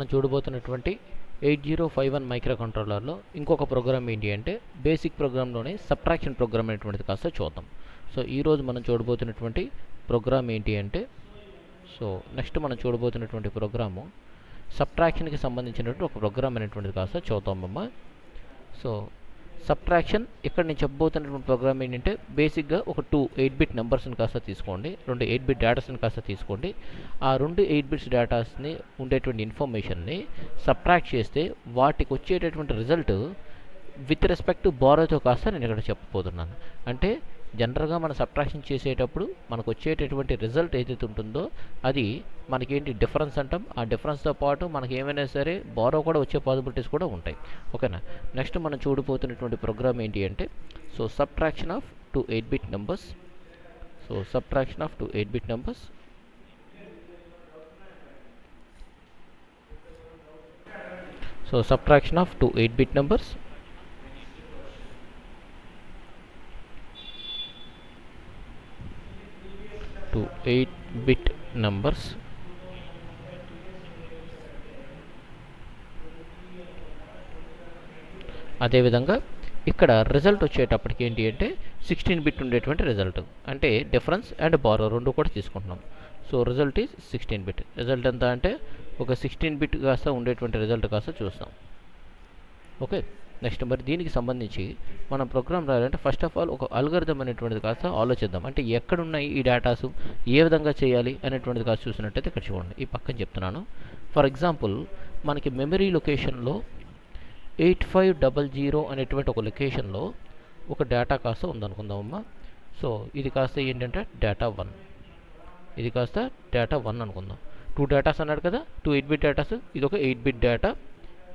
మనం చూడబోతున్నటువంటి 8051 మైక్రో కంట్రోలర్లో ఇంకొక ప్రోగ్రామ్ ఏంటి అంటే బేసిక్ ప్రోగ్రాంలోనే సబ్ట్రాక్షన్ ప్రోగ్రామ్ అనేటువంటిది కాస్త చూద్దాం. సో ఈరోజు మనం చూడబోతున్నటువంటి ప్రోగ్రామ్ ఏంటి అంటే నెక్స్ట్ మనం చూడబోతున్నటువంటి ప్రోగ్రాము సబ్ట్రాక్షన్కి సంబంధించినటువంటి ఒక ప్రోగ్రామ్ అనేటువంటిది కాస్త చూద్దామమ్మ. సో సబ్ట్రాక్షన్ ఇక్కడ నేను చెప్పబోతున్నటువంటి ప్రోగ్రామ్ ఏంటంటే బేసిక్గా ఒక 2 8-బిట్ నెంబర్స్ని కాస్త తీసుకోండి, 2 8-బిట్ డేటాస్ని కాస్త తీసుకోండి. ఆ 2 8-బిట్స్ డేటాస్ని ఉండేటువంటి ఇన్ఫర్మేషన్ని సబ్ట్రాక్ట్ చేస్తే వాటికి వచ్చేటటువంటి రిజల్ట్ విత్ రెస్పెక్ట్ టు బారోతో కాస్త నేను ఇక్కడ చెప్పబోతున్నాను. అంటే జనరల్గా మనం సబ్ట్రాక్షన్ చేసేటప్పుడు మనకు వచ్చేటటువంటి రిజల్ట్ ఏదైతే ఉంటుందో అది మనకేంటి డిఫరెన్స్ అంటాం. ఆ డిఫరెన్స్తో పాటు మనకి ఏమైనా సరే బారో కూడా వచ్చే పాసిబిలిటీస్ కూడా ఉంటాయి. ఓకేనా. నెక్స్ట్ మనం చూడబోతున్నటువంటి ప్రోగ్రామ్ ఏంటి అంటే subtraction of 2 eight bit numbers. Subtraction of 2 eight bit numbers. Subtraction of 2 8-bit numbers. అదేవిధంగా ఇక్కడ రిజల్ట్ వచ్చేటప్పటికి ఏంటి అంటే 16-బిట్ ఉండేటువంటి రిజల్ట్, అంటే డిఫరెన్స్ అండ్ బారో రెండు కూడా తీసుకుంటున్నాం. సో రిజల్ట్ ఈజ్ 16-బిట్. రిజల్ట్ ఎంత అంటే ఒక 16-బిట్ కాస్త ఉండేటువంటి రిజల్ట్ కాస్త చూస్తాం. ఓకే. నెక్స్ట్ మరి దీనికి సంబంధించి మనం ప్రోగ్రామ్ రాయాలంటే ఫస్ట్ ఆఫ్ ఆల్ ఒక అల్గోరిథం అనేటువంటిది కాస్త ఆలోచిద్దాం. అంటే ఎక్కడున్నాయి ఈ డేటాసు, ఏ విధంగా చేయాలి అనేటువంటిది కాస్త చూసినట్టయితే ఇక్కడ చూడండి, ఈ పక్కన చెప్తున్నాను. ఫర్ ఎగ్జాంపుల్ మనకి మెమరీ లొకేషన్లో 8500 అనేటువంటి ఒక లొకేషన్లో ఒక డేటా కాస్త ఉందనుకుందామమ్మా. సో ఇది కాస్త ఏంటంటే డేటా 1, ఇది కాస్త డేటా 1 అనుకుందాం. 2 డేటాస్ అన్నాడు కదా, 2 8-బిట్ డేటాస్. ఇది ఒక 8-బిట్ డేటా,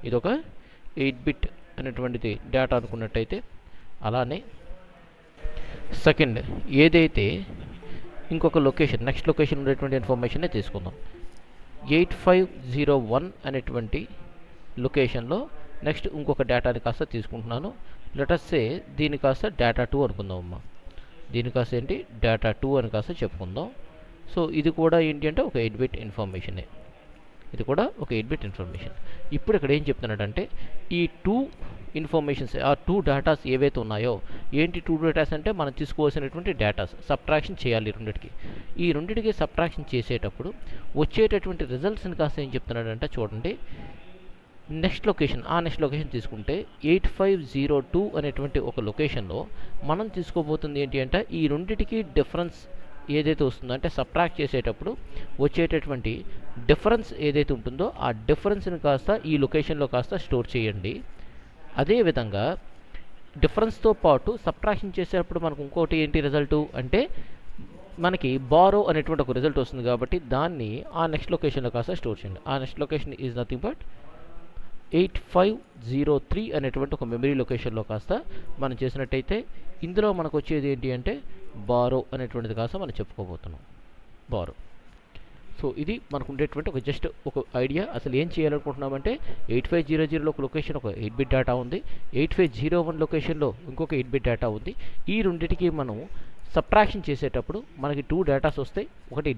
ఇది ఒక 8-బిట్ అనేటువంటిది డేటా అనుకున్నట్టయితే, అలానే సెకండ్ ఏదైతే ఇంకొక లొకేషన్ నెక్స్ట్ లొకేషన్ ఉండేటువంటి ఇన్ఫర్మేషన్నే తీసుకుందాం. 8501 అనేటువంటి లొకేషన్లో నెక్స్ట్ ఇంకొక డేటాని కాస్త తీసుకుంటున్నాను. లెటస్ సే దీని కాస్త డేటా 2 అనుకుందాం అమ్మా. దీని కాస్త ఏంటి డేటా 2 అని కాస్త చెప్పుకుందాం. సో ఇది కూడా ఏంటి అంటే ఒక 8-బిట్ ఇన్ఫర్మేషనే, ఇది కూడా ఒక 8-బిట్ ఇన్ఫర్మేషన్. ఇప్పుడు ఇక్కడ ఏం చెప్తున్నాడంటే ఈ 2 ఇన్ఫర్మేషన్స్, ఆ 2 డేటాస్ ఏవైతే ఉన్నాయో, ఏంటి 2 డేటాస్ అంటే మనం తీసుకోవాల్సినటువంటి డేటాస్ సబ్ట్రాక్షన్ చేయాలి రెండింటికి. ఈ రెండింటికి సబ్ట్రాక్షన్ చేసేటప్పుడు వచ్చేటటువంటి రిజల్ట్స్ని కాస్త ఏం చెప్తున్నాడంటే చూడండి, నెక్స్ట్ లొకేషన్ తీసుకుంటే 8502 అనేటువంటి ఒక లొకేషన్లో మనం తీసుకోబోతుంది ఏంటి అంటే ఈ రెండింటికి డిఫరెన్స్ ఏదైతే వస్తుందో, అంటే సబ్ట్రాక్ట్ చేసేటప్పుడు వచ్చేటటువంటి డిఫరెన్స్ ఏదైతే ఉంటుందో ఆ డిఫరెన్స్ని కాస్త ఈ లొకేషన్లో కాస్త స్టోర్ చేయండి. అదేవిధంగా డిఫరెన్స్తో పాటు సబ్ట్రాక్షన్ చేసేటప్పుడు మనకు ఇంకోటి ఏంటి రిజల్ట్ అంటే మనకి బారో అనేటువంటి ఒక రిజల్ట్ వస్తుంది. కాబట్టి దాన్ని ఆ నెక్స్ట్ లొకేషన్లో కాస్త స్టోర్ చేయండి. ఆ next location is nothing but 8503 అనేటువంటి ఒక మెమరీ లొకేషన్లో కాస్త మనం చేసినట్టయితే ఇందులో మనకు వచ్చేది ఏంటి అంటే బారో అనేటువంటిది కాస్త మనం చెప్పుకోబోతున్నాం, బారో. సో ఇది మనకు ఉండేటువంటి ఒక జస్ట్ ఒక ఐడియా. అసలు ఏం చేయాలనుకుంటున్నామంటే 8500లో ఒక లొకేషన్ ఒక 8-బిట్ డేటా ఉంది, 8501 లొకేషన్లో ఇంకొక 8-బిట్ డేటా ఉంది. ఈ రెండింటికి మనం సబ్ట్రాక్షన్ చేసేటప్పుడు మనకి 2 డేటాస్ వస్తాయి, ఒకటి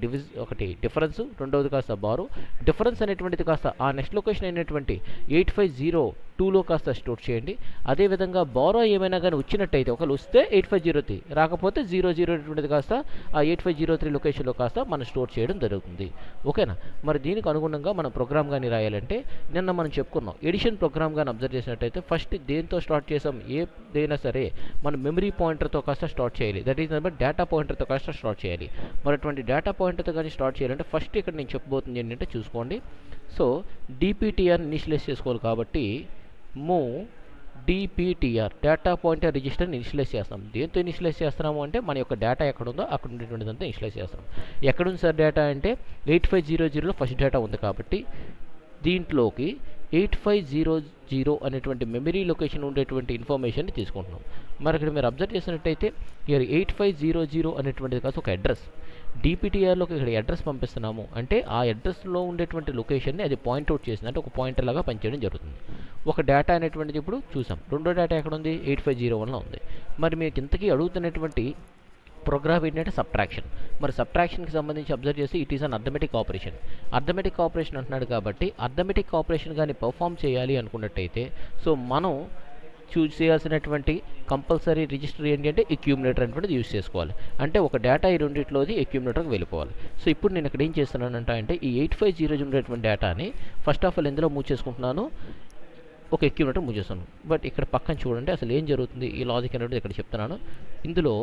డిఫరెన్స్, రెండవది కాస్త బారో. డిఫరెన్స్ అనేటువంటిది కాస్త ఆ నెక్స్ట్ లొకేషన్ అయినటువంటి 8502లో కాస్త స్టోర్ చేయండి. అదేవిధంగా బారో ఏమైనా కానీ వచ్చినట్టయితే, ఒకవేళ వస్తే 8503, రాకపోతే 00 అనేటువంటిది కాస్త ఆ 8503 లొకేషన్లో కాస్త మనం స్టోర్ చేయడం జరుగుతుంది. ఓకేనా. మరి దీనికి అనుగుణంగా మనం ప్రోగ్రామ్ కానీ రాయాలంటే నిన్న మనం చెప్పుకున్నాం, ఎడిషన్ ప్రోగ్రామ్ కానీ అబ్జర్వ్ చేసినట్టయితే ఫస్ట్ దేంతో స్టార్ట్ చేసాం, ఏదైనా సరే మనం మెమరీ పాయింటర్తో కాస్త స్టార్ట్ చేయాలి. దట్ ఈస్ డేటా పాయింటర్తో కాస్త స్టార్ట్ చేయాలి. మరి అటువంటి డేటా పాయింటర్తో కానీ స్టార్ట్ చేయాలంటే ఫస్ట్ ఇక్కడ నేను చెప్పబోతుంది ఏంటంటే చూసుకోండి. సో డిపిటిఆర్ ఇనిషియలైజ్ చేసుకోవాలి. కాబట్టి మూవ్ డిపిటిఆర్ డేటా పాయింటర్ రిజిస్టర్ని ఇనిషియలైజ్ చేస్తాం. దేంతో ఇనిషియలైజ్ చేస్తున్నాము అంటే మన యొక్క డేటా ఎక్కడ ఉందో అక్కడ ఉండేటువంటిదంతా ఇనిషియలైజ్ చేస్తాం. ఎక్కడుంది సార్ డేటా అంటే 8500లో ఫస్ట్ డేటా ఉంది కాబట్టి దీంట్లోకి 8500 అనేటువంటి మెమరీ లొకేషన్ ఉండేటువంటి ఇన్ఫర్మేషన్ని తీసుకుంటున్నాం. మరి ఇక్కడ మీరు అబ్జర్వ్ చేసినట్టయితే ఇక్కడ 8500 అనేటువంటిది కాస్త ఒక అడ్రస్, డిపిటిఆర్లోకి ఇక్కడ అడ్రస్ పంపిస్తున్నాము. అంటే ఆ అడ్రస్లో ఉండేటువంటి లొకేషన్ని అది పాయింట్అవుట్ చేసింది, అంటే ఒక పాయింటర్ లాగా పనిచేయడం జరుగుతుంది. ఒక డేటా అనేటువంటిది ఇప్పుడు చూసాం. రెండో డేటా ఎక్కడ ఉంది 8501లో ఉంది. మరి మీకు ఇంతకీ అడుగుతున్నటువంటి ప్రోగ్రామ్ ఏంటంటే సబ్ట్రాక్షన్. మరి సబ్ట్రాక్షన్కి సంబంధించి అబ్జర్వ్ చేసి it is an arithmetic operation. Arithmetic operation అంటున్నాడు కాబట్టి అర్థమెటిక్ ఆపరేషన్ కానీ పర్ఫామ్ చేయాలి అనుకున్నట్టయితే సో మనం చూస్ చేయాల్సినటువంటి కంపల్సరీ రిజిస్టర్ ఏంటంటే అక్యూములేటర్ అనేటువంటిది యూజ్ చేసుకోవాలి. అంటే ఒక డేటా ఈ రెండింటిలోది అక్యూములేటర్కి వెళ్ళిపోవాలి. సో ఇప్పుడు నేను ఇక్కడ ఏం చేస్తున్నానంటే అంటే ఈ 8500 ఉండేటువంటి డేటాని ఫస్ట్ ఆఫ్ ఆల్ ఎందులో మూవ్ చేసుకుంటున్నాను, ఒక అక్యూములేటర్ మూవ్ చేస్తాను. బట్ ఇక్కడ పక్కన చూడండి అసలు ఏం జరుగుతుంది, ఈ లాజిక్ అనేది ఇక్కడ చెప్తున్నాను. ఇందులో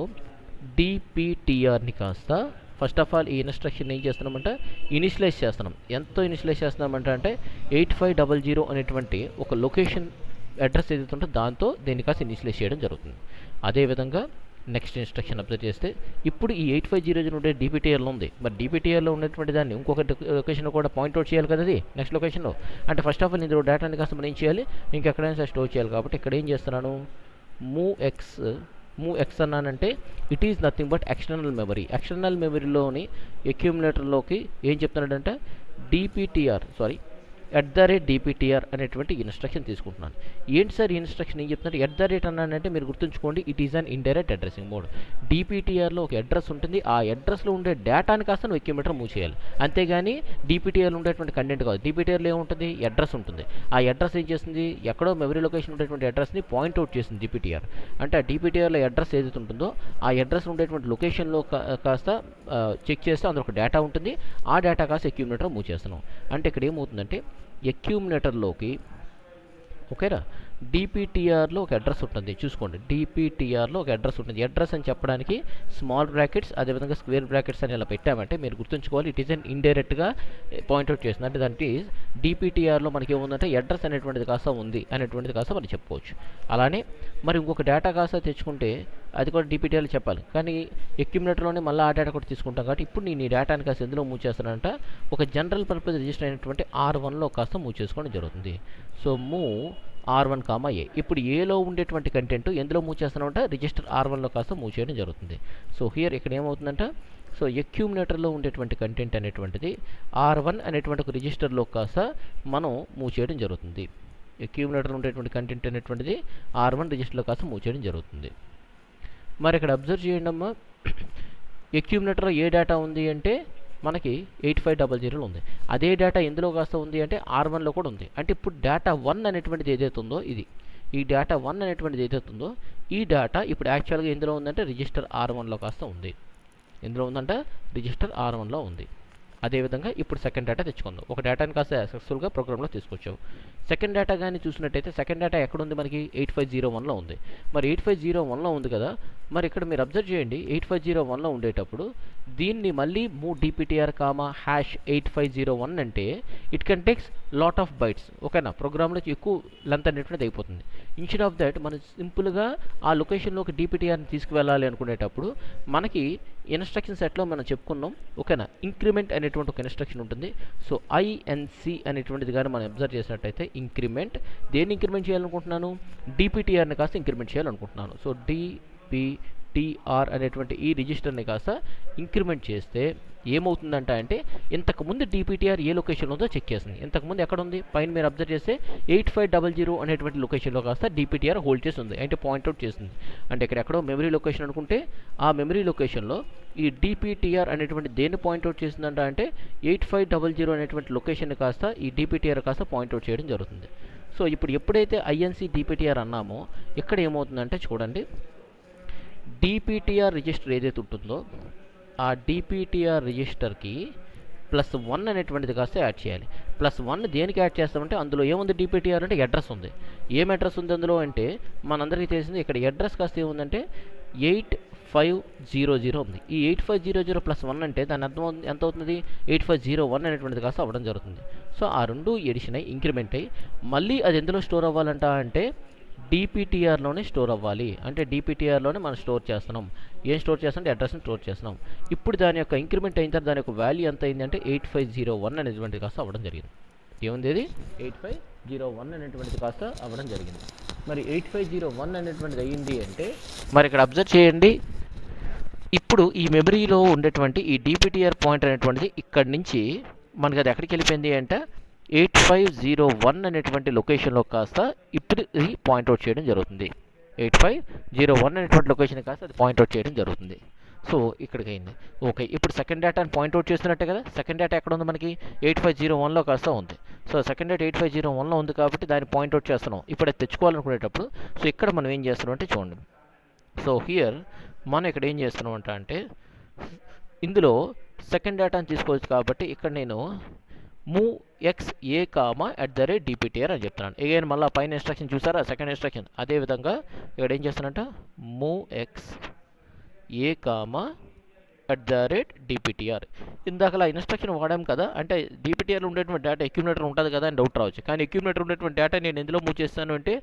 డిపిటిఆర్ని కాస్త ఫస్ట్ ఆఫ్ ఆల్ ఈ ఇన్స్ట్రక్షన్ ఏం చేస్తున్నామంటే ఇనిషియలైజ్ చేస్తున్నాం. ఎంతో ఇనిషియలైజ్ చేస్తున్నామంటే అంటే 8500 అనేటువంటి ఒక లొకేషన్ అడ్రస్ ఏదైతే ఉంటుందో దాంతో దీన్ని కాస్త ఇనిషియలైజ్ చేయడం జరుగుతుంది. అదేవిధంగా నెక్స్ట్ ఇన్స్ట్రక్షన్ అబ్జర్వ్ చేస్తే ఇప్పుడు ఈ 8500 ఉండే డిపిటిఆర్లో ఉంది. మరి డిపిటిఆర్లో ఉన్నటువంటి దాన్ని ఇంకొక లొకేషన్లో కూడా పాయింట్అవుట్ చేయాలి కదా, అది నెక్స్ట్ లొకేషన్లో. అంటే ఫస్ట్ ఆఫ్ ఆల్ ఇందులో డేటాని కాస్త మనం ఏం చేయాలి, ఇంకెక్కడైనా సరే స్టోర్ చేయాలి. కాబట్టి ఇక్కడ ఏం చేస్తున్నాను, మూవ్ ఎక్స్ అన్నానంటే it is nothing but external memory. External మెమరీలోని అక్యూములేటర్లోకి ఏం చెప్తున్నాడంటే @dptr అనేటువంటి ఇన్స్ట్రక్షన్ తీసుకుంటున్నాను. ఏంటి సార్ ఈ ఇన్స్ట్రక్షన్ ఏం చెప్తున్నారు, అన్నానంటే మీరు గుర్తుంచుకోండి it is an indirect addressing mode. డిపిటిఆర్లో ఒక అడ్రస్ ఉంటుంది, ఆ అడ్రస్లో ఉండే డేటాని కాస్త నువ్వు అక్యూములేటర్ మూవ్ చేయాలి. అంతేగాని డిపిటిఆర్లో ఉండేటువంటి కంటెంట్ కాదు. డిపిటిఆర్లో ఏముంటుంది, అడ్రస్ ఉంటుంది. ఆ అడ్రస్ ఏం చేస్తుంది, ఎక్కడో మెమరీ లొకేషన్ ఉండేటువంటి అడ్రస్ని పాయింట్అవుట్ చేస్తుంది డిపిటిఆర్. అంటే ఆ డిపిటిఆర్లో అడ్రస్ ఏదైతే ఉంటుందో ఆ అడ్రస్ ఉండేటువంటి లొకేషన్లో కాస్త చెక్ చేస్తే అందులో ఒక డేటా ఉంటుంది. ఆ డేటా కాస్త అక్యూములేటర్ మూవ్ చేస్తున్నాం. అంటే ఇక్కడ ఏమవుతుందంటే అక్యూములేటర్లోకి ఓకేనా డిపిటిఆర్లో ఒక అడ్రస్ ఉంటుంది, చూసుకోండి. డిపిటిఆర్లో ఒక అడ్రస్ ఉంటుంది. అడ్రస్ అని చెప్పడానికి స్మాల్ బ్రాకెట్స్ అదేవిధంగా స్క్వేర్ బ్రాకెట్స్ అని ఇలా పెట్టామంటే మీరు గుర్తుంచుకోవాలి ఇట్ ఈస్ అన్ ఇండైరెక్ట్గా పాయింట్అవుట్ చేస్తుంది. అంటే దానికి డిపిటిఆర్లో మనకి ఏముందంటే అడ్రస్ అనేటువంటిది కాస్త ఉంది అనేటువంటిది కాస్త మనం చెప్పుకోవచ్చు. అలానే మరి ఇంకొక డేటా కాస్త తెచ్చుకుంటే అది కూడా డిపిటిఆర్లో చెప్పాలి. కానీ అక్యూములేటర్లోనే మళ్ళీ ఆ డేటా కూడా తీసుకుంటాం. కాబట్టి ఇప్పుడు నేను ఈ డేటాని కాస్త ఎందులో మూవ్ చేస్తానంట ఒక జనరల్ పర్పస్ రిజిస్టర్ అయినటువంటి R1లో కాస్త మూవ్ చేసుకోవడం జరుగుతుంది. So move R1, A. ఇప్పుడు ఏలో ఉండేటువంటి కంటెంట్ ఎందులో మూవ్ చేస్తానంటే రిజిస్టర్ R1లో కాస్త మూవ్ చేయడం జరుగుతుంది. సో హియర్ ఇక్కడ ఏమవుతుందంట, సో అక్యూములేటర్లో ఉండేటువంటి కంటెంట్ అనేటువంటిది R1 అనేటువంటి ఒక రిజిస్టర్లో కాస్త మనం మూవ్ చేయడం జరుగుతుంది. అక్యూములేటర్లో ఉండేటువంటి కంటెంట్ అనేటువంటిది R1 రిజిస్టర్లో కాస్త మూవ్ చేయడం జరుగుతుంది. మరి ఇక్కడ అబ్జర్వ్ చేయండి అమ్మా, అక్యూములేటర్లో ఏ డేటా ఉంది అంటే మనకి 8500 ఉంది. అదే డేటా ఎందులో కాస్త ఉంది అంటే R1లో కూడా ఉంది. అంటే ఇప్పుడు డేటా 1 అనేటువంటిది ఏదైతే ఉందో ఈ డేటా 1 అనేటువంటిది ఏదైతే ఉందో ఈ డేటా ఇప్పుడు యాక్చువల్గా ఎందులో ఉందంటే రిజిస్టర్ R1లో కాస్త ఉంది. ఎందులో ఉందంటే రిజిస్టర్ R1లో ఉంది. అదేవిధంగా ఇప్పుడు సెకండ్ డేటా తెచ్చుకుందాం. ఒక డేటాని కాస్త సక్సెస్ఫుల్గా ప్రోగ్రామ్లో తీసుకొచ్చావు. సెకండ్ డేటా కానీ చూసినట్టయితే సెకండ్ డేటా ఎక్కడుంది, మనకి 8501లో ఉంది. మరి 8501లో ఉంది కదా, మరి ఇక్కడ మీరు అబ్జర్వ్ చేయండి 8501లో ఉండేటప్పుడు దీన్ని మళ్ళీ మూవ్ డిపిటిఆర్ #8501 అంటే it can takes lot of bytes. ఓకేనా, ప్రోగ్రామ్లో ఎక్కువ లెంత్ అనేటువంటిది అయిపోతుంది. ఇన్స్టెడ్ ఆఫ్ దట్ మనం సింపుల్గా ఆ లొకేషన్లోకి డిపిటిఆర్ని తీసుకువెళ్ళాలి అనుకునేటప్పుడు మనకి ఇన్స్ట్రక్షన్ సెట్లో మనం చెప్పుకున్నాం. ఓకేనా, ఇంక్రిమెంట్ అనేటువంటి ఒక ఇన్స్ట్రక్షన్ ఉంటుంది. సో INC అనేటువంటిది కానీ మనం అబ్జర్వ్ చేసినట్టయితే ఇంక్రిమెంట్, దేన్ని ఇంక్రిమెంట్ చేయాలనుకుంటున్నాను, డిపిటిఆర్ని కాస్త ఇంక్రిమెంట్ చేయాలనుకుంటున్నాను. సో డిపిటిఆర్ అనేటువంటి ఈ రిజిస్టర్ని కాస్త ఇంక్రిమెంట్ చేస్తే ఏమవుతుందంట అంటే ఇంతకుముందు డిపిటిఆర్ ఏ లొకేషన్లో ఉందో చెక్ చేస్తుంది. ఇంతకుముందు ఎక్కడ ఉంది, పైన మీరు అబ్జర్వ్ చేస్తే 8500 అనేటువంటి లొకేషన్లో కాస్త డిపిటిఆర్ హోల్డ్ చేసి ఉంది, అంటే పాయింట్అవుట్ చేస్తుంది. అంటే ఇక్కడ ఎక్కడో మెమరీ లొకేషన్ అనుకుంటే ఆ మెమరీ లొకేషన్లో ఈ డిపిటిఆర్ అనేటువంటి దేన్ని పాయింట్అవుట్ చేస్తుందంట అంటే 8500 అనేటువంటి లొకేషన్ని కాస్త ఈ డిపిటిఆర్ కాస్త పాయింట్అవుట్ చేయడం జరుగుతుంది. సో ఇప్పుడు ఎప్పుడైతే INC డిపిటిఆర్ అన్నామో ఇక్కడ ఏమవుతుందంటే చూడండి, డిపిటిఆర్ రిజిస్టర్ ఏదైతే ఉంటుందో ఆ డిపిటిఆర్ రిజిస్టర్కి +1 అనేటువంటిది కాస్త యాడ్ చేయాలి. +1 దేనికి యాడ్ చేస్తామంటే అందులో ఏముంది, డిపిటిఆర్ అంటే అడ్రస్ ఉంది. ఏం అడ్రస్ ఉంది అందులో అంటే మనందరికీ తెలిసింది ఇక్కడ అడ్రస్ కాస్త ఏముందంటే 8500 ఉంది. ఈ 8500 +1 అంటే దాని అర్థం ఎంత అవుతుంది, 8501 అనేటువంటిది కాస్త అవ్వడం జరుగుతుంది. సో ఆ రెండు ఎడిషన్ అయ్యి ఇంక్రిమెంట్ అయ్యి మళ్ళీ అది ఎందులో స్టోర్ అవ్వాలంట అంటే డిపిటిఆర్లోనే స్టోర్ అవ్వాలి. అంటే డిపిటిఆర్లోనే మనం స్టోర్ చేస్తున్నాం. ఏం స్టోర్ చేస్తాం, అడ్రస్ని స్టోర్ చేస్తున్నాం. ఇప్పుడు దాని యొక్క ఇంక్రిమెంట్ అయిన తర్వాత దాని యొక్క వాల్యూ ఎంత అయింది అంటే 8501 అనేటువంటిది కాస్త అవ్వడం జరిగింది. ఏముంది అది 8501 అనేటువంటిది కాస్త అవ్వడం జరిగింది. మరి 8501 అనేటువంటిది అయ్యింది అంటే మరి ఇక్కడ అబ్జర్వ్ చేయండి, ఇప్పుడు ఈ మెమరీలో ఉండేటువంటి ఈ డిపిటిఆర్ పాయింట్ అనేటువంటిది ఇక్కడి నుంచి మనకి అది ఎక్కడికి వెళ్ళిపోయింది అంటే 8501 అనేటువంటి లొకేషన్లో కాస్త ఇప్పుడు ఇది పాయింట్అవుట్ చేయడం జరుగుతుంది. 8501 అనేటువంటి లొకేషన్ కాస్త అది పాయింట్అవుట్ చేయడం జరుగుతుంది. సో ఇక్కడికి అయింది. ఓకే, ఇప్పుడు సెకండ్ డేటాని పాయింట్అవుట్ చేస్తున్నట్టే కదా. సెకండ్ డేటా ఎక్కడ ఉంది మనకి 8501లో కాస్త ఉంది. సో సెకండ్ డేటా 8501లో ఉంది కాబట్టి దాన్ని పాయింట్అవుట్ చేస్తున్నాం. ఇప్పుడు అది తెచ్చుకోవాలనుకునేటప్పుడు సో ఇక్కడ మనం ఏం చేస్తున్నాం అంటే చూడండి. సో హియర్ మనం ఇక్కడ ఏం చేస్తున్నాం అంటే ఇందులో సెకండ్ డేటాని తీసుకోవచ్చు కాబట్టి ఇక్కడ నేను మూవ్ ఎక్స్ ఏ కామా @dptr అని చెప్తున్నాను. అగైన్ మళ్ళీ పైన ఇన్స్ట్రక్షన్ చూసారా, సెకండ్ ఇన్స్ట్రక్షన్ అదేవిధంగా ఇక్కడ ఏం చేస్తానంట మూవ్ ఎక్స్ ఏ కామా @dptr. ఇందాకలా ఇన్స్ట్రక్షన్ వాడాం కదా, అంటే డిపిటిఆర్లో ఉండేటువంటి డేటా అక్యూమిలేటర్ ఉంటుంది కదా అని డౌట్ రావచ్చు. కానీ అక్యూమిలేటర్ ఉండేటువంటి డేటా నేను ఎందులో మూవ్ చేస్తాను అంటే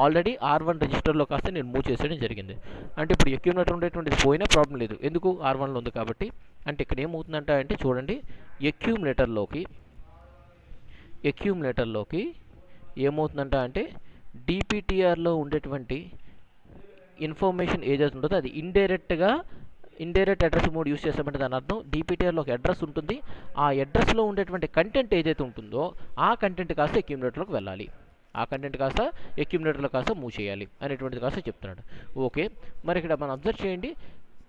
ఆల్రెడీ R1 రిజిస్టర్లో కాస్త నేను మూవ్ చేసేయడం జరిగింది. అంటే ఇప్పుడు అక్యూమిలేటర్ ఉండేటువంటిది పోయినా ప్రాబ్లం లేదు, ఎందుకు R1లో ఉంది కాబట్టి. అంటే ఇక్కడ ఏమవుతుందంట అంటే చూడండి, అక్యూమిలేటర్లోకి ఏమవుతుందంట అంటే డిపిటిఆర్లో ఉండేటువంటి ఇన్ఫర్మేషన్ ఏదైతే ఉంటుందో అది ఇండైరెక్ట్ అడ్రస్ మోడ్ యూస్ చేస్తామంటే దాని అర్థం డిపిటిఆర్లో ఒక అడ్రస్ ఉంటుంది. ఆ అడ్రస్లో ఉండేటువంటి కంటెంట్ ఏదైతే ఉంటుందో ఆ కంటెంట్ కాస్త అక్యూమిలేటర్లోకి వెళ్ళాలి, ఆ కంటెంట్ కాస్త అక్యూమిలేటర్లో కాస్త మూవ్ చేయాలి అనేటువంటిది కాస్త చెప్తున్నాడు. ఓకే, మరి ఇక్కడ మనం అబ్జర్వ్ చేయండి,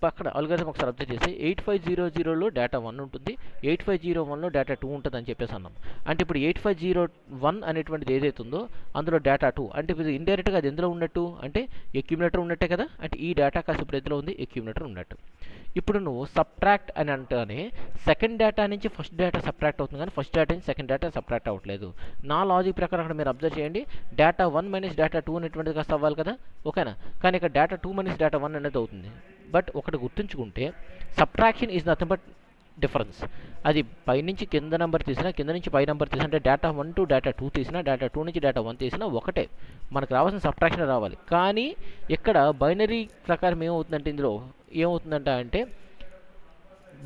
పక్కన అల్గారిథం ఒకసారి అబ్జర్వ్ చేసి 8500లో డేటా 1 ఉంటుంది, 8501లో డేటా 2 ఉంటుంది అని చెప్పేసి అన్నాం. అంటే ఇప్పుడు 8501 అనేటువంటిది ఏదైతే ఉందో అందులో డేటా 2 అంటే ఇప్పుడు ఇండైరెక్ట్గా అది ఎందులో ఉన్నట్టు అంటే అక్యూమిలేటర్ ఉన్నట్టే కదా. అంటే ఈ డేటా కాస్త ఇప్పుడు ఎందులో ఉంది, అక్యూమిలేటర్ ఉన్నట్టు. ఇప్పుడు నువ్వు సబ్ట్రాక్ట్ అని అంటేనే సెకండ్ డేటా నుంచి ఫస్ట్ డేటా సబ్ట్రాక్ట్ అవుతుంది, కానీ ఫస్ట్ డేటా నుంచి సెకండ్ డేటా సబ్ట్రాక్ట్ అవ్వట్లేదు. నా లాజిక్ ప్రకారం అక్కడ మీరు అబ్జర్వ్ చేయండి, డేటా 1 మైనస్ డేటా 2 అనేటువంటిది కాస్త అవ్వాలి కదా, ఓకేనా. కానీ ఇక్కడ డేటా 2 మైనస్ డేటా 1 అనేది అవుతుంది. బట్ ఒకటి గుర్తుంచుకుంటే subtraction is nothing but difference. అది పైనుంచి కింద నెంబర్ తీసినా, కింద నుంచి పై నెంబర్ తీసినా, అంటే డేటా 1 టు డేటా 2 తీసినా, డేటా 2 నుంచి డేటా 1 తీసినా ఒకటే, మనకు రావాల్సిన సబ్ట్రాక్షన్ రావాలి. కానీ ఇక్కడ బైనరీ ప్రకారం ఏమవుతుందంటే ఇందులో ఏమవుతుందంట అంటే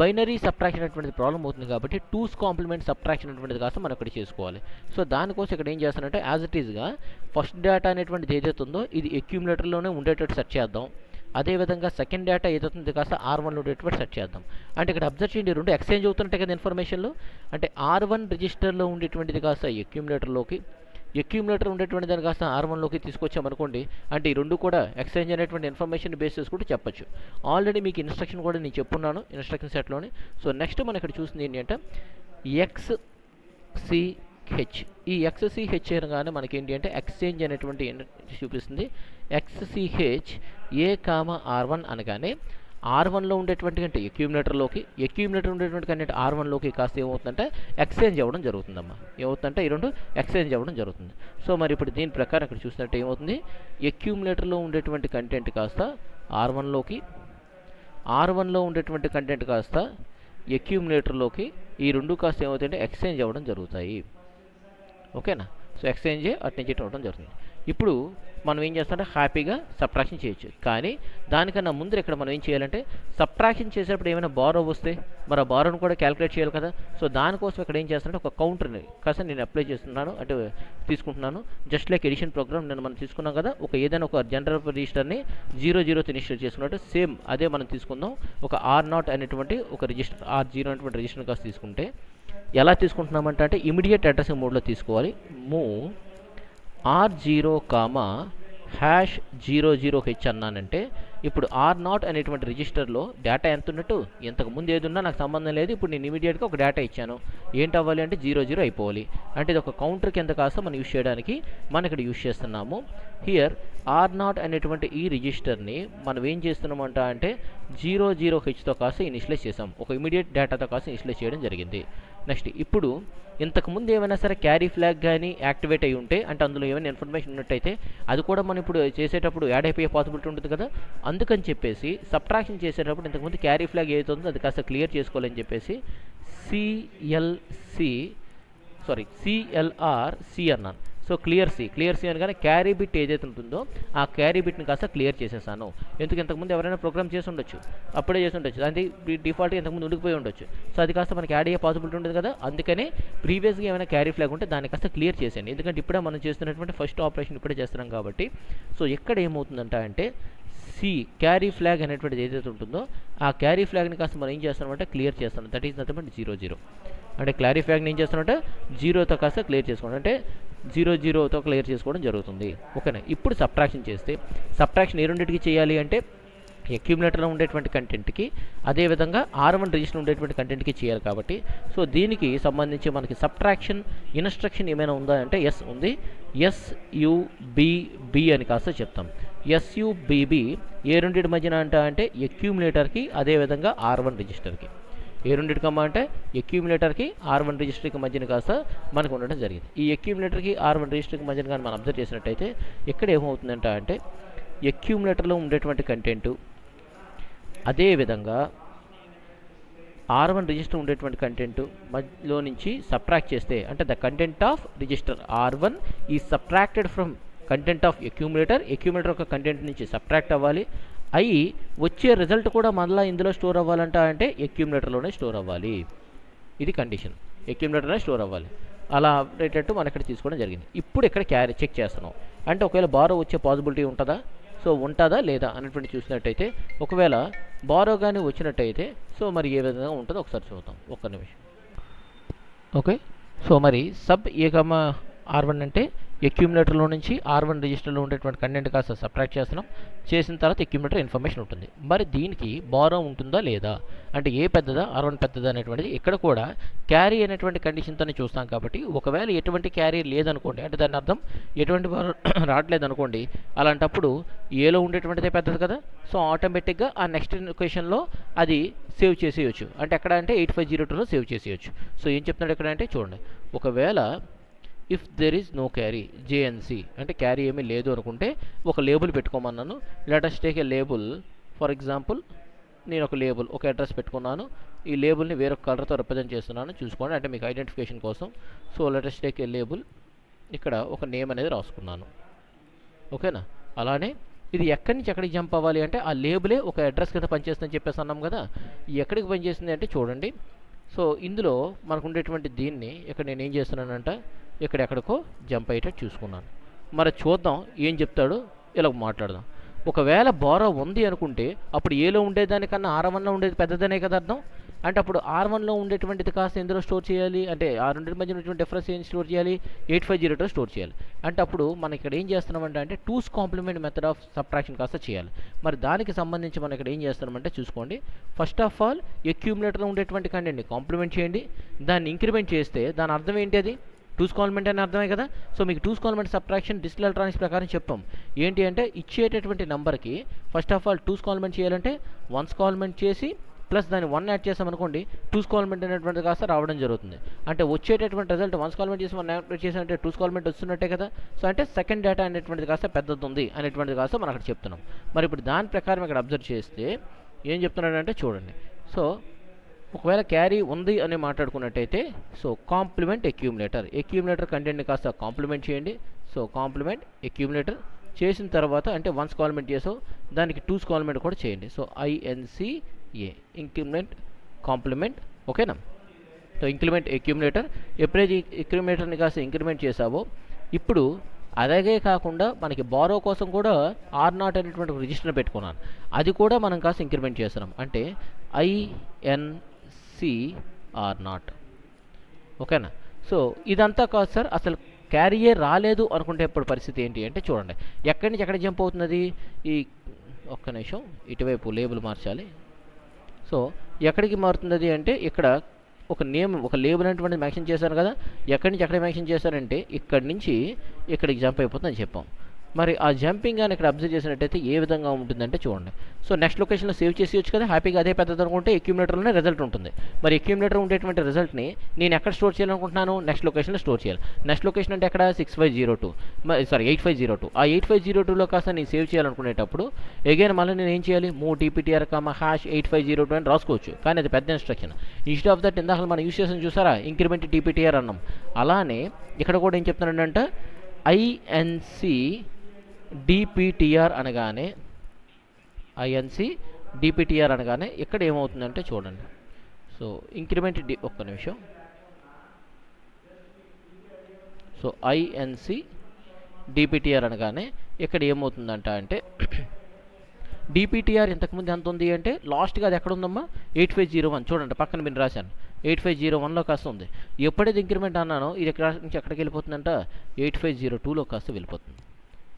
బైనరీ సబ్ట్రాక్షన్ అనేటువంటిది ప్రాబ్లం అవుతుంది కాబట్టి 2's కాంప్లిమెంట్ సబ్ట్రాక్షన్ అనేటువంటిది కాస్త మనం ఇక్కడ చేసుకోవాలి. సో దానికోసం ఇక్కడ ఏం చేస్తానంటే యాజ్ ఇట్ ఈస్గా ఫస్ట్ డేటా అనేటువంటిది ఏదైతే ఉందో ఇది అక్యూమిలేటర్లోనే ఉండేటట్టు సెట్ చేద్దాం. అదేవిధంగా సెకండ్ డేటా ఏదవుతుంది కాస్త R1లో ఉండేటువంటి సెట్ చేద్దాం. అంటే ఇక్కడ అబ్జర్వ్ చేయండి, రెండు ఎక్స్చేంజ్ అవుతుంటాయి కదా ఇన్ఫర్మేషన్లో. అంటే R1 రిజిస్టర్లో ఉండేటువంటిది కాస్త అక్యూమిలేటర్ ఉండేటువంటి దాన్ని కాస్త R1లోకి తీసుకొచ్చామనుకోండి, అంటే ఈ రెండు కూడా ఎక్స్చేంజ్ అనేటువంటి ఇన్ఫర్మేషన్ బేస్ చేసుకుంటూ చెప్పచ్చు. ఆల్రెడీ మీకు ఇన్స్ట్రక్షన్ కూడా నేను చెప్పున్నాను ఇన్స్ట్రక్షన్ సెట్లోని. సో నెక్స్ట్ మనం ఇక్కడ చూసింది ఏంటి అంటే XCH. ఈ XCH అనగానే మనకి ఏంటి అంటే ఎక్స్చేంజ్ అనేటువంటి చూపిస్తుంది. XCH ఏ కామ R1 అనగానే R1లో ఉండేటువంటి అంటే అక్యూమిలేటర్ ఉండేటువంటి కంటెంట్ R1లోకి కాస్త ఏమవుతుందంటే ఎక్స్చేంజ్ అవ్వడం జరుగుతుందమ్మా. ఏమవుతుందంటే ఈ రెండు ఎక్స్చేంజ్ అవ్వడం జరుగుతుంది. సో మరి ఇప్పుడు దీని ప్రకారం ఇక్కడ చూసినట్టు ఏమవుతుంది, అక్యూమిలేటర్లో ఉండేటువంటి కంటెంట్ కాస్త R1లో ఉండేటువంటి కంటెంట్ కాస్త అక్యూమిలేటర్లోకి ఈ రెండు కాస్త ఏమవుతాయంటే ఎక్స్చేంజ్ అవ్వడం జరుగుతాయి. ఓకేనా. సో ఎక్స్చేంజ్ అటు నుంచి అవ్వడం జరుగుతుంది. ఇప్పుడు మనం ఏం చేస్తామంటే హ్యాపీగా సబ్ట్రాక్షన్ చేయొచ్చు. కానీ దానికన్నా ముందు ఇక్కడ మనం ఏం చేయాలంటే సబ్ట్రాక్షన్ చేసేటప్పుడు ఏమైనా బారో వస్తే మరి ఆ బారోను కూడా క్యాలిక్యులేట్ చేయాలి కదా. సో దానికోసం ఇక్కడ ఏం చేస్తానంటే ఒక కౌంటర్ని కాస్త నేను అప్లై చేస్తున్నాను, అంటే తీసుకుంటున్నాను. జస్ట్ లైక్ ఎడిషన్ ప్రోగ్రామ్ నేను మనం తీసుకున్నాం కదా, ఏదైనా ఒక జనరల్ రిజిస్టర్ని 00తో ఇనిషియేట్ చేసుకున్నట్టు సేమ్ అదే మనం తీసుకుందాం. ఒక R0 అనేటువంటి ఒక రిజిస్టర్, R0 అనేటువంటి రిజిస్టర్ కాస్త తీసుకుంటే ఎలా తీసుకుంటున్నామంటే అంటే ఇమీడియట్ అడ్రసింగ్ మోడ్లో తీసుకోవాలి. మూవ్ R0, #00H అన్నానంటే ఇప్పుడు R0 అనేటువంటి రిజిస్టర్లో డేటా ఎంత ఉన్నట్టు, ఇంతకుముందు ఏది ఉన్నా నాకు సంబంధం లేదు. ఇప్పుడు నేను ఇమీడియట్గా ఒక డేటా ఇచ్చాను, ఏంటి అవ్వాలి అంటే 00 అయిపోవాలి. అంటే ఇది ఒక కౌంటర్ కింద కాస్త మనం యూజ్ చేయడానికి మనం ఇక్కడ యూజ్ చేస్తున్నాము. హియర్ R0 అనేటువంటి ఈ రిజిస్టర్ని మనం ఏం చేస్తున్నామంట అంటే 00Hతో కాస్త ఇనిషియలైజ్ చేసాం, ఒక ఇమీడియట్ డేటాతో కాస్త ఇనిషియలైజ్ చేయడం జరిగింది. నెక్స్ట్ ఇప్పుడు ఇంతకుముందు ఏమైనా సరే క్యారీ ఫ్లాగ్ కానీ యాక్టివేట్ అయి ఉంటే, అంటే అందులో ఏమైనా ఇన్ఫర్మేషన్ ఉన్నట్టయితే అది కూడా మనం ఇప్పుడు చేసేటప్పుడు యాడ్ అయిపోయే పాసిబిలిటీ ఉంటుంది కదా. అందుకని చెప్పేసి సబ్ట్రాక్షన్ చేసేటప్పుడు ఇంతకుముందు క్యారీ ఫ్లాగ్ ఏదైతే ఉందో అది కాస్త క్లియర్ చేసుకోవాలని చెప్పేసి CLRC అన్నాను. సో క్లియర్ సి అనగానే క్యారీ బిట్ ఏదైతే ఉంటుందో ఆ క్యారీ బిట్ని కాస్త క్లియర్ చేసేసాను. ఎందుకు ఇంతకుముందు ఎవరైనా ప్రోగ్రామ్ చేసి ఉండొచ్చు, అప్పుడే చేసి ఉండొచ్చు, అది డిఫాల్ట్గా ఇంతకుముందు ఉండిపోయి ఉండొచ్చు. సో అది కాస్త మనకి యాడ్ అయ్యే పాసిబిలిటీ ఉంటుంది కదా. అందుకనే ప్రీవియస్గా ఏమైనా క్యారీ ఫ్లాగ్ ఉంటే దాన్ని కాస్త క్లియర్ చేసేయండి. ఎందుకంటే ఇప్పుడే మనం చేస్తున్నటువంటి ఫస్ట్ ఆపరేషన్ ఇప్పుడే చేస్తున్నాం కాబట్టి. సో ఎక్కడ ఏమవుతుందంట అంటే క్యారీ ఫ్లాగ్ అనేటువంటిది ఏదైతే ఉంటుందో ఆ క్యారీ ఫ్లాగ్ని కాస్త మనం ఏం చేస్తామంటే క్లియర్ చేస్తాం. That is nothing but 00. అంటే క్యారీ ఫ్లాగ్ని ఏం చేస్తామంటే 0తో కాస్త క్లియర్ చేసుకోండి, అంటే 00తో క్లియర్ చేసుకోవడం జరుగుతుంది. ఓకేనా. ఇప్పుడు సబ్ట్రాక్షన్ చేస్తే సబ్ట్రాక్షన్ ఏ రెండింటికి చేయాలి అంటే అక్యూములేటర్లో ఉండేటువంటి కంటెంట్కి అదేవిధంగా R1 రిజిస్టర్ ఉండేటువంటి కంటెంట్కి చేయాలి కాబట్టి సో దీనికి సంబంధించి మనకి సబ్ట్రాక్షన్ ఇన్స్ట్రక్షన్ ఏమైనా ఉందా అంటే ఎస్ ఉంది. SUBB అని కాస్త చెప్తాం. SUBB ఏ రెండింటి మధ్యన అంటే అక్యూములేటర్కి అదేవిధంగా R1 రిజిస్టర్కి. ఏ రెండింటికమ్మా అంటే అక్యూములేటర్కి R1 రిజిస్టర్కి మధ్యన కాస్త మనకు ఉండడం జరిగింది. ఈ అక్యూములేటర్కి R1 రిజిస్టర్కి మధ్యన కానీ మనం అబ్జర్వ్ చేసినట్టయితే ఇక్కడ ఏమవుతుందంట అంటే అక్యూములేటర్లో ఉండేటువంటి కంటెంటు అదేవిధంగా R1 రిజిస్టర్ ఉండేటువంటి కంటెంట్ మధ్యలో నుంచి సబ్ట్రాక్ట్ చేస్తే అంటే the content of register R1 ఈ subtracted from content of accumulator యొక్క కంటెంట్ నుంచి సబ్ట్రాక్ట్ అవ్వాలి. అవి వచ్చే రిజల్ట్ కూడా మళ్ళీ ఇందులో స్టోర్ అవ్వాలంట అంటే అక్యూములేటర్లోనే స్టోర్ అవ్వాలి. ఇది కండిషన్, అక్యూములేటర్లోనే స్టోర్ అవ్వాలి. అలా అయ్యేటట్టు మనం ఇక్కడ తీసుకోవడం జరిగింది. ఇప్పుడు ఇక్కడ క్యారీ చెక్ చేస్తున్నాం అంటే ఒకవేళ బారో వచ్చే పాసిబిలిటీ ఉంటుందా, సో ఉంటుందా లేదా అనేటువంటి చూసినట్టయితే ఒకవేళ బారో కానీ వచ్చినట్టయితే సో మరి ఏ విధంగా ఉంటుందో ఒకసారి చూద్దాం. ఒక్క నిమిషం. ఓకే, సో మరి సబ్ ఏ కమా R1 అంటే అక్యూములేటర్లో నుంచి R1 రిజిస్టర్లో ఉండేటువంటి కంటెంట్ కాస్త సబ్ట్రాక్ట్ చేస్తున్నాం. చేసిన తర్వాత అక్యూములేటర్ ఇన్ఫర్మేషన్ ఉంటుంది. మరి దీనికి బారో ఉంటుందా లేదా అంటే ఏ పెద్దదా R1 పెద్దదా అనేటువంటిది ఇక్కడ కూడా క్యారీ అనేటువంటి కండిషన్తోనే చూస్తాం. కాబట్టి ఒకవేళ ఎటువంటి క్యారీ లేదనుకోండి అంటే దాని అర్థం ఎటువంటి బారో రావట్లేదు అనుకోండి, అలాంటప్పుడు ఏలో ఉండేటువంటిదే పెద్దది కదా. సో ఆటోమేటిక్గా ఆ నెక్స్ట్ లొకేషన్లో అది సేవ్ చేసేయచ్చు. అంటే ఎక్కడ అంటే 8502లో సేవ్ చేసేయచ్చు. సో ఏం చెప్తున్నాడు ఎక్కడ అంటే చూడండి, ఒకవేళ if there is no carry JNC అంటే క్యారీ ఏమీ లేదు అనుకుంటే ఒక లేబుల్ పెట్టుకోమన్నాను. Let's take a label. For example నేను ఒక లేబుల్ ఒక అడ్రస్ పెట్టుకున్నాను. ఈ లేబుల్ని వేరొక కలర్తో రిప్రజెంట్ చేస్తున్నాను, చూసుకోండి అంటే మీకు ఐడెంటిఫికేషన్ కోసం. So let's take a label, ఇక్కడ ఒక నేమ్ అనేది రాసుకున్నాను. ఓకేనా. అలానే ఇది ఎక్కడి నుంచి ఎక్కడికి జంప్ అవ్వాలి అంటే ఆ లేబులే ఒక అడ్రస్ కింద పనిచేస్తుందని చెప్పేసి అన్నాం కదా. ఎక్కడికి పనిచేస్తుంది అంటే చూడండి, సో ఇందులో మనకు ఉండేటువంటి దీన్ని ఇక్కడ నేను ఏం చేస్తున్నానంట ఎక్కడెక్కడికో జంప్ అయ్యేటట్టు చూసుకున్నాను. మరి చూద్దాం ఏం చెప్తాడు, ఇలా మాట్లాడదాం. ఒకవేళ బారో ఉంది అనుకుంటే అప్పుడు ఏలో ఉండేదానికన్నా R1లో ఉండేది పెద్దదనే కదా అర్థం. అంటే అప్పుడు R1లో ఉండేటువంటిది కాస్త ఎందులో స్టోర్ చేయాలి అంటే ఆ రెండింటి మధ్య ఉన్నటువంటి డిఫరెన్స్ ఏం స్టోర్ చేయాలి 8502 స్టోర్ చేయాలి. అంటే అప్పుడు మనం ఇక్కడ ఏం చేస్తున్నామంటే అంటే 2's complement method of subtraction కాస్త చేయాలి. మరి దానికి సంబంధించి మనం ఇక్కడ ఏం చేస్తున్నామంటే చూసుకోండి, ఫస్ట్ ఆఫ్ ఆల్ అక్యూములేటర్లో ఉండేటువంటి కంటెంట్ని కాంప్లిమెంట్ చేయండి. దాన్ని ఇంక్రిమెంట్ చేస్తే దాని అర్థం ఏంటి, అది 2's కాంప్లిమెంట్ అని అర్థమే కదా. సో మీకు 2's complement subtraction digital electronics ప్రకారం చెప్పాం. ఏంటి అంటే ఇచ్చేటటువంటి నెంబర్కి first of all 2's complement చేయాలంటే 1's కాంప్లిమెంట్ చేసి ప్లస్ దాన్ని 1 యాడ్ చేసామనుకోండి 2's కాంప్లిమెంట్ అనేటువంటి కాస్త రావడం జరుగుతుంది. అంటే వచ్చేటటువంటి రిజల్ట్ 1's కాంప్లిమెంట్ చేసి 1 యాడ్ చేసామంటే 2's కాంప్లిమెంట్ వస్తున్నట్టే కదా. సో అంటే సెకండ్ డేటా అనేటువంటిది కాస్త పెద్దది ఉంది అనేటువంటిది కాస్త మనం అక్కడ చెప్తున్నాం. మరి ఇప్పుడు దాని ప్రకారం ఇక్కడ అబ్జర్వ్ చేస్తే ఏం చెప్తున్నాడంటే చూడండి, సో ఒకవేళ క్యారీ ఉంది అని మాట్లాడుకున్నట్టయితే సో కాంప్లిమెంట్ అక్యూములేటర్ కంటెంట్ని కాస్త కాంప్లిమెంట్ చేయండి. సో కాంప్లిమెంట్ అక్యూములేటర్ చేసిన తర్వాత అంటే 1's కాంప్లిమెంట్ చేసావు దానికి 2's కాంప్లిమెంట్ కూడా చేయండి. So INCA increment complement. ఓకేనా. సో ఇంక్రిమెంట్ అక్యూములేటర్ ఎప్పుడైతే అక్యూములేటర్ని కాస్త ఇంక్రిమెంట్ చేసావో ఇప్పుడు అలాగే కాకుండా మనకి బారో కోసం కూడా R0 అనేటువంటి రిజిస్టర్ పెట్టుకున్నాను, అది కూడా మనం కాస్త ఇంక్రిమెంట్ చేస్తున్నాం అంటే INCR0. ఓకేనా. సో ఇదంతా కాదు సార్, అసలు క్యారియే రాలేదు అనుకుంటే ఇప్పుడు పరిస్థితి ఏంటి అంటే చూడండి ఎక్కడి నుంచి ఎక్కడ జంప్ అవుతున్నది. ఈ ఒక్క నిమిషం ఇటువైపు లేబుల్ మార్చాలి. సో ఎక్కడికి మారుతుంది అంటే ఇక్కడ ఒక నేమ్ ఒక లేబుల్ అనేటువంటిది మెన్షన్ చేశారు కదా, ఎక్కడి నుంచి ఎక్కడ మెన్షన్ చేశారంటే ఇక్కడి నుంచి ఇక్కడికి జంప్ అయిపోతుందని చెప్పాం. మరి ఆ జంపింగ్ అని ఇక్కడ అబ్జర్వ్ చేసినట్టయితే ఏ విధంగా ఉంటుందంటే చూడండి, సో నెక్స్ట్ లొకేషన్లో సేవ్ చేసేయచ్చు కదా హ్యాపీగా, అదే పెద్దది అనుకుంటే అక్యూములేటర్లోనే రిజల్ట్ ఉంటుంది. మరి అక్యూములేటర్ ఉండేటువంటి రిజల్ట్ని నేను ఎక్కడ స్టోర్ చేయాలనుకుంటున్నాను, నెక్స్ట్ లొకేషన్లో స్టోర్ చేయాలి. నెక్స్ట్ లొకేషన్ అంటే ఎక్కడ 8502 ఆ 8502లో కాస్త నేను సేవ్ చేయాలనుకునేటప్పుడు అగైన్ మళ్ళీ నేను ఏం చేయాలి, మూవ్ DPTR #8502 అని రాసుకోవచ్చు. కానీ అది పెద్ద ఇన్స్ట్రక్షన్. ఇన్స్టెడ్ ఆఫ్ దట్ ఇందాక మనం యూస్ చేసాం చూసారా ఇంక్రిమెంట్ DPTR అన్నాం. అలానే ఇక్కడ కూడా ఏం చెప్తున్నానంటే INCDPTR అనగానే ఇక్కడ ఏమవుతుందంటే చూడండి, సో ఇంక్రిమెంట్ ఒక్క నిమిషం. సో INCDPTR అనగానే ఇక్కడ ఏమవుతుందంట అంటే DPTR ఇంతకుముందు ఎంత ఉంది అంటే లాస్ట్గా అది ఎక్కడ ఉందమ్మా 8501 చూడండి పక్కన మీరు రాశాను 8501లో కాస్త ఉంది. ఎప్పుడైతే ఇంక్రిమెంట్ అన్నానో ఇది ఎక్కడ నుంచి ఎక్కడికి వెళ్ళిపోతుందంట 8502లో కాస్త వెళ్ళిపోతుంది.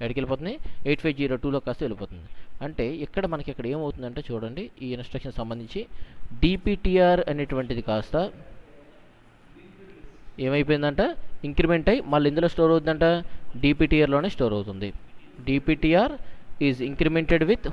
ఎక్కడికి వెళ్ళిపోతుంది 8502లో కాస్త వెళ్ళిపోతుంది. అంటే ఇక్కడ మనకి ఇక్కడ ఏమవుతుందంటే చూడండి, ఈ ఇన్స్ట్రక్షన్ సంబంధించి డిపిటిఆర్ అనేటువంటిది కాస్త ఏమైపోయిందంట, ఇంక్రిమెంట్ అయ్యి మళ్ళీ ఇందులో స్టోర్ అవుతుందంట, డిపిటిఆర్లోనే స్టోర్ అవుతుంది. డిపిటిఆర్ ఈజ్ ఇంక్రిమెంటెడ్ విత్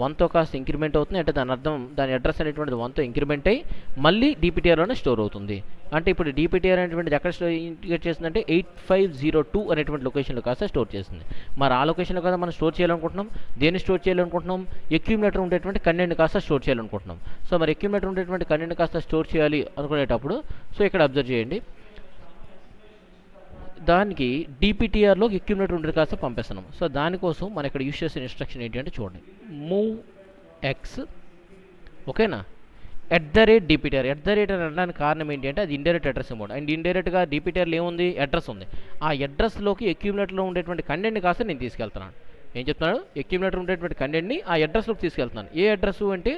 1తో కాస్త ఇంక్రిమెంట్ అవుతుంది. అంటే దాని అర్థం దాని అడ్రస్ అనేటువంటిది 1తో ఇంక్రిమెంట్ అయ్యి మళ్ళీ డిపిటిఆర్లోనే స్టోర్ అవుతుంది. అంటే ఇప్పుడు డిపిటిఆర్ అనేటువంటిది ఎక్కడ ఇండికేట్ చేస్తుందంటే 8502 అనేటువంటి లొకేషన్లో కాస్త స్టోర్ చేస్తుంది. మరి ఆ లొకేషన్లో కదా మనం స్టోర్ చేయాలనుకుంటున్నాం. దేన్ని స్టోర్ చేయాలనుకుంటున్నాం? అక్యూములేటర్ ఉండేటువంటి కంటెంట్ కాస్త స్టోర్ చేయాలనుకుంటున్నాం. సో మరి అక్యూములేటర్ ఉండేటువంటి కంటెంట్ కాస్త స్టోర్ చేయాలి అనుకునేటప్పుడు సో ఇక్కడ అబ్జర్వ్ చేయండి, దానికి డిపిటిఆర్లో అక్యూములేటర్ ఉండేది కాస్త పంపిస్తున్నాం. సో దానికోసం మనం ఇక్కడ యూస్ చేసే ఇన్స్ట్రక్షన్ ఏంటి అంటే చూడండి, మూవ్ ఎక్స్ ఓకేనా @డిపిటిఆర్. @ అని అనడానికి కారణం ఏంటి అంటే అది ఇండైరెక్ట్ అడ్రస్ అమౌంట్. అండ్ ఇండైరెక్ట్గా డిపిటిఆర్లో ఏముంది, అడ్రస్ ఉంది. ఆ అడ్రస్లోకి అక్యూములేటర్లో ఉండేటువంటి కంటెంట్ని కాస్త నేను తీసుకెళ్తున్నాను. ఏం చెప్తున్నాడు, అక్యూములేటర్ ఉండేటువంటి కంటెంట్ని ఆ అడ్రస్లోకి తీసుకెళ్తున్నాను. ఏ అడ్రస్ అంటే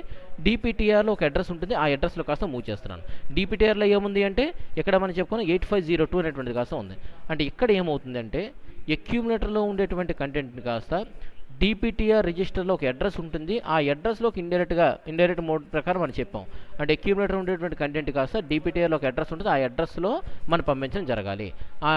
డిపిటిఆర్లో ఒక అడ్రస్ ఉంటుంది, ఆ అడ్రస్లో కాస్త మూవ్ చేస్తున్నాను. డిపిటిఆర్లో ఏముంది అంటే ఇక్కడ మనం చెప్పుకున్న 8502 అనేటువంటిది కాస్త ఉంది. అంటే ఇక్కడ ఏమవుతుందంటే అక్యూములేటర్లో ఉండేటువంటి కంటెంట్ని కాస్త డిపిటిఆర్ రిజిస్టర్లో ఒక అడ్రస్ ఉంటుంది, ఆ అడ్రస్లోకి ఇండైరెక్ట్ మోడ్ ప్రకారం మనం చెప్పాం. అంటే అక్యూములేటర్ ఉండేటువంటి కంటెంట్ కాస్త డిపిటిఆర్లో ఒక అడ్రస్ ఉంటుంది, ఆ అడ్రస్లో మనం పంపించడం జరగాలి. ఆ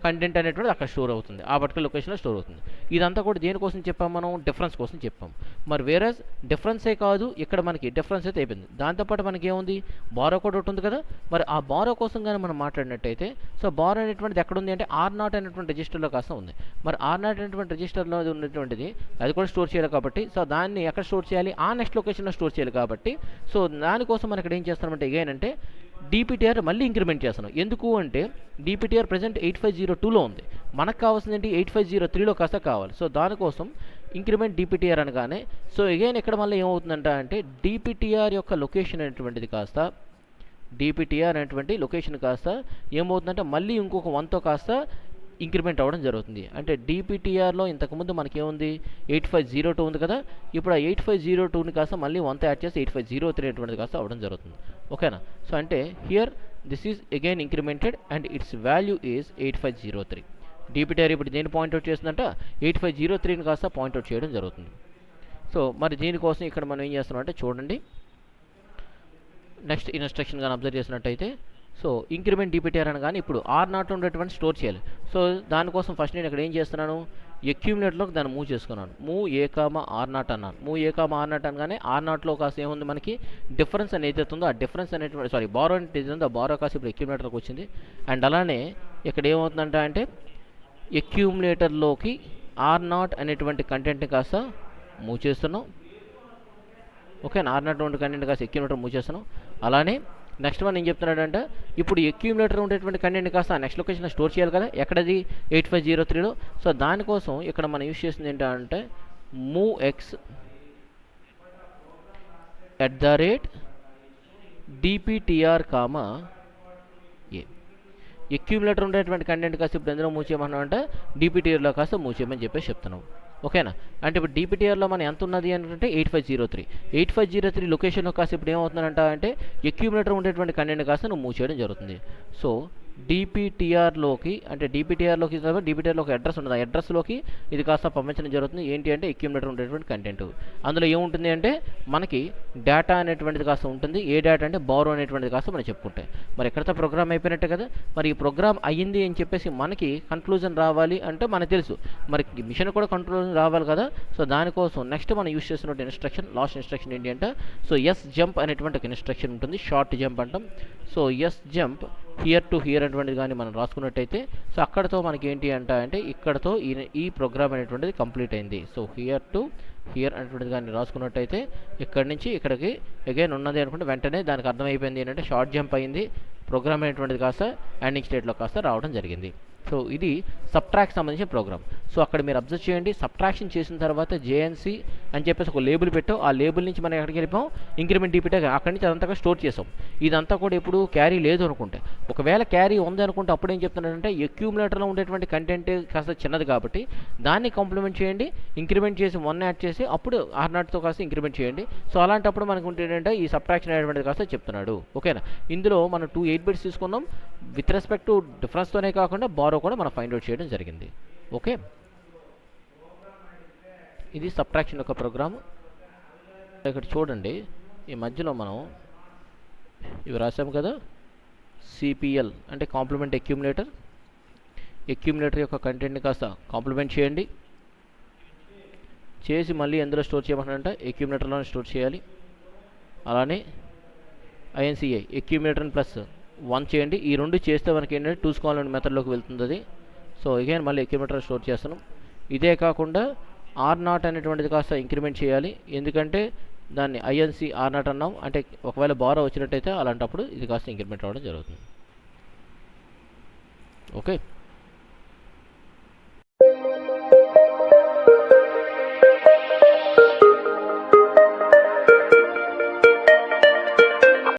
కంటెంట్ అనేటువంటిది అక్కడ స్టోర్ అవుతుంది, ఆ పర్టికులర్ లొకేషన్లో స్టోర్ అవుతుంది. ఇదంతా కూడా దేనికోసం చెప్పాం, మనం డిఫరెన్స్ కోసం చెప్పాం. మరి వేరే డిఫరెన్సే కాదు, ఇక్కడ మనకి డిఫరెన్స్ అయితే అయిపోయింది. దాంతోపాటు మనకి ఏముంది, బారో కూడా ఒకటి ఉంది కదా. మరి ఆ బారో కోసం కానీ మనం మాట్లాడినట్టయితే సో బారో అనేటువంటిది ఎక్కడ ఉంది అంటే R0 అనేటువంటి రిజిస్టర్లో కాస్త ఉంది. మరి R0 అనేటువంటి రిజిస్టర్లో ఉన్నటువంటిది అది కూడా స్టోర్ చేయాలి కాబట్టి సో దాన్ని ఎక్కడ స్టోర్ చేయాలి, ఆ నెక్స్ట్ లొకేషన్లో స్టోర్ చేయాలి కాబట్టి సో దానికోసం మనం ఇక్కడ ఏం చేస్తామంటే ఎగైన్ అంటే డిపిటిఆర్ మళ్ళీ ఇంక్రిమెంట్ చేస్తున్నాం. ఎందుకు అంటే డిపిటిఆర్ ప్రజెంట్ 8502లో ఉంది, మనకు కావాల్సింది ఏంటి 8503లో కాస్త కావాలి. సో దానికోసం ఇంక్రిమెంట్ డిపిటిఆర్ అనగానే సో ఎగైన్ ఇక్కడ మళ్ళీ ఏమవుతుందంట అంటే డిపిటిఆర్ యొక్క లొకేషన్ అనేటువంటిది కాస్త డిపిటిఆర్ అనేటువంటి లొకేషన్ కాస్త ఏమవుతుందంటే మళ్ళీ ఇంకొక 1తో కాస్త ఇంక్రిమెంట్ అవ్వడం జరుగుతుంది. అంటే డిపిటిఆర్లో ఇంతకుముందు మనకి ఏముంది 8502 ఉంది కదా, ఇప్పుడు ఆ 8502ని కాస్త మళ్ళీ 1తో యాడ్ చేసి 8503 అనేటువంటిది కాస్త అవ్వడం జరుగుతుంది. ఓకేనా. సో అంటే here this is again incremented and it's value is 8503. DPTR ఇప్పుడు దేని పాయింట్అవుట్ చేస్తుందంట 8503ని కాస్త పాయింట్అవుట్ చేయడం జరుగుతుంది. సో మరి దీనికోసం ఇక్కడ మనం ఏం చేస్తున్నాం అంటే చూడండి, నెక్స్ట్ ఇన్స్ట్రక్షన్ కానీ అబ్జర్వ్ చేసినట్టయితే సో ఇంక్రిమెంట్ డిపిటిఆర్ అనగానే ఇప్పుడు R0 ఉండేటువంటి స్టోర్ చేయాలి. సో దానికోసం ఫస్ట్ నేను ఇక్కడ ఏం చేస్తున్నాను, అక్యూములేటర్లోకి దాన్ని మూవ్ చేసుకున్నాను. మూవ్ A,R0 అన్నాను. మూవ్ A,R0 అనగానే R0లో కాస్త ఏముంది మనకి డిఫరెన్స్ అనేది ఏదైతే ఉందో ఆ డిఫరెన్స్ అనేటువంటి బారో అంటే ఏదైతే ఉందో ఆ బారో కాస్త ఇప్పుడు అక్యూములేటర్కి వచ్చింది. అండ్ అలానే ఇక్కడ ఏమవుతుందంట అంటే అక్యూములేటర్లోకి R0 అనేటువంటి కంటెంట్ని కాస్త మూవ్ చేస్తున్నాం. ఓకే, R0 ఉండే కంటెంట్ కాస్త అక్యూములేటర్ మూవ్ చేస్తున్నాం. అలానే నెక్స్ట్ వన్ ఏం చెప్తున్నాడంటే ఇప్పుడు అక్యూములేటర్ ఉండేటువంటి కంటెంట్ కాస్త నెక్స్ట్ లొకేషన్లో స్టోర్ చేయాలి కదా, ఎక్కడది 8503లో. సో దానికోసం ఇక్కడ మనం యూజ్ చేసింది ఏంటంటే మూవ్ ఎక్స్ @డిపిటిఆర్ ఏ. అక్యూములేటర్ ఉండేటువంటి కంటెంట్ కాస్త ఇప్పుడు ఎందులో మూవ్ చేయమన్నా అంటే డిపిటిఆర్లో కాస్త మూవ్ చేయమని చెప్పేసి చెప్తున్నాం. ఓకేనా. అంటే ఇప్పుడు డిపిటిఆర్లో మనం ఎంత ఉన్నది అంటే 8503 లొకేషన్లో కాస్త ఇప్పుడు ఏమవుతుందంట అంటే అక్యూములేటర్ ఉండేటువంటి కంటెంట్ కాస్త నువ్వు మూవ్ చేయడం జరుగుతుంది. సో డిపిటిఆర్లోకి అంటే డిపిటిఆర్లోకి ఒక అడ్రస్ ఉంటుంది, ఆ అడ్రస్లోకి ఇది కాస్త పంపించడం జరుగుతుంది. ఏంటి అంటే అక్యూములేటర్ ఉండేటువంటి కంటెంట్. అందులో ఏముంటుంది అంటే మనకి డేటా అనేటువంటిది కాస్త ఉంటుంది. ఏ డేటా అంటే బారో అనేటువంటిది కాస్త మనం చెప్పుకుంటే మరి ఎక్కడితో ప్రోగ్రామ్ అయిపోయినట్టే కదా. మరి ఈ ప్రోగ్రామ్ అయ్యింది అని చెప్పేసి మనకి కన్క్లూజన్ రావాలి అంటే మనకు తెలుసు, మరి మిషన్ కూడా కన్క్లూజన్ రావాలి కదా. సో దానికోసం నెక్స్ట్ మనం యూస్ చేస్తున్న ఇన్స్ట్రక్షన్ లాస్ట్ ఇన్స్ట్రక్షన్ ఏంటి అంటే సో ఎస్ జంప్ అనేటువంటి ఒక ఇన్స్ట్రక్షన్ ఉంటుంది, షార్ట్ జంప్ అంటాం. So S jump here to here అనేటువంటిది కానీ మనం రాసుకున్నట్టయితే సో అక్కడతో మనకి ఏంటి అంటే ఇక్కడతో ఈ ప్రోగ్రామ్ అనేటువంటిది కంప్లీట్ అయింది. సో హియర్ టు హియర్ అనేటువంటిది కానీ రాసుకున్నట్టయితే ఇక్కడి నుంచి ఇక్కడికి అగైన్ ఉన్నది అనుకుంటే వెంటనే దానికి అర్థమైపోయింది ఏంటంటే షార్ట్ జంప్ అయింది, ప్రోగ్రామ్ అనేటువంటిది కాస్త ఎండింగ్ స్టేట్లో కాస్త రావడం జరిగింది. సో ఇది సబ్ట్రాక్ట్ సంబంధించిన ప్రోగ్రామ్. సో అక్కడ మీరు అబ్జర్వ్ చేయండి, సబ్ట్రాక్షన్ చేసిన తర్వాత జేఎన్సీ అని చెప్పేసి ఒక లేబుల్ పెట్టాం, ఆ లేబుల్ నుంచి మనం ఎక్కడికి వెళ్ళిపోయాం ఇంక్రిమెంట్ డిపిటీ అక్కడి నుంచి అదంతా స్టోర్ చేసాం. ఇదంతా కూడా ఇప్పుడు క్యారీ లేదు అనుకుంటే, ఒకవేళ క్యారీ ఉంది అనుకుంటే అప్పుడు ఏం చెప్తున్నాడంటే అక్యూములేటర్లో ఉండేటువంటి కంటెంట్ కాస్త చిన్నది కాబట్టి దాన్ని కాంప్లిమెంట్ చేయండి, ఇంక్రిమెంట్ చేసి 1 యాడ్ చేసి అప్పుడు R0తో కాస్త ఇంక్రిమెంట్ చేయండి. సో అలాంటప్పుడు మనకు ఏంటంటే ఈ సబ్ట్రాక్షన్ అనేటువంటిది కాస్త చెప్తున్నాడు. ఓకేనా. ఇందులో మనం 2 8 బిట్స్ తీసుకున్నాం, విత్ రెస్పెక్ట్ టు డిఫరెన్స్తోనే కాకుండా బారో కూడా మనం ఫైండ్ అవుట్ చేయడం జరిగింది. ఓకే. ఇది సబ్ట్రాక్షన్ యొక్క ప్రోగ్రామ్. ఇక్కడ చూడండి, ఈ మధ్యలో మనం ఇవి రాసాము కదా, సిపిఎల్ అంటే కాంప్లిమెంట్ అక్యూములేటర్. అక్యూములేటర్ యొక్క కంటెంట్ని కాస్త కాంప్లిమెంట్ చేయండి, చేసి మళ్ళీ ఎందులో స్టోర్ చేయమంటారంటే అక్యూములేటర్లోనే స్టోర్ చేయాలి. అలానే ఐఎన్సిఐ అక్యూములేటర్ ప్లస్ 1 చేయండి. ఈ రెండు చేస్తే మనకి ఏంటంటే టూస్ కాంప్లిమెంట్ మెథడ్లోకి వెళ్తుంది అది. సో అగైన్ మళ్ళీ అక్యూములేటర్ స్టోర్ చేస్తున్నాం. ఇదే కాకుండా R0 అనేటువంటిది కాస్త ఇంక్రిమెంట్ చేయాలి, ఎందుకంటే దాన్ని ఐఎన్సి R0 అన్నాం అంటే ఒకవేళ బారో వచ్చినట్టయితే అలాంటప్పుడు ఇది కాస్త ఇంక్రిమెంట్ అవ్వడం జరుగుతుంది. ఓకే.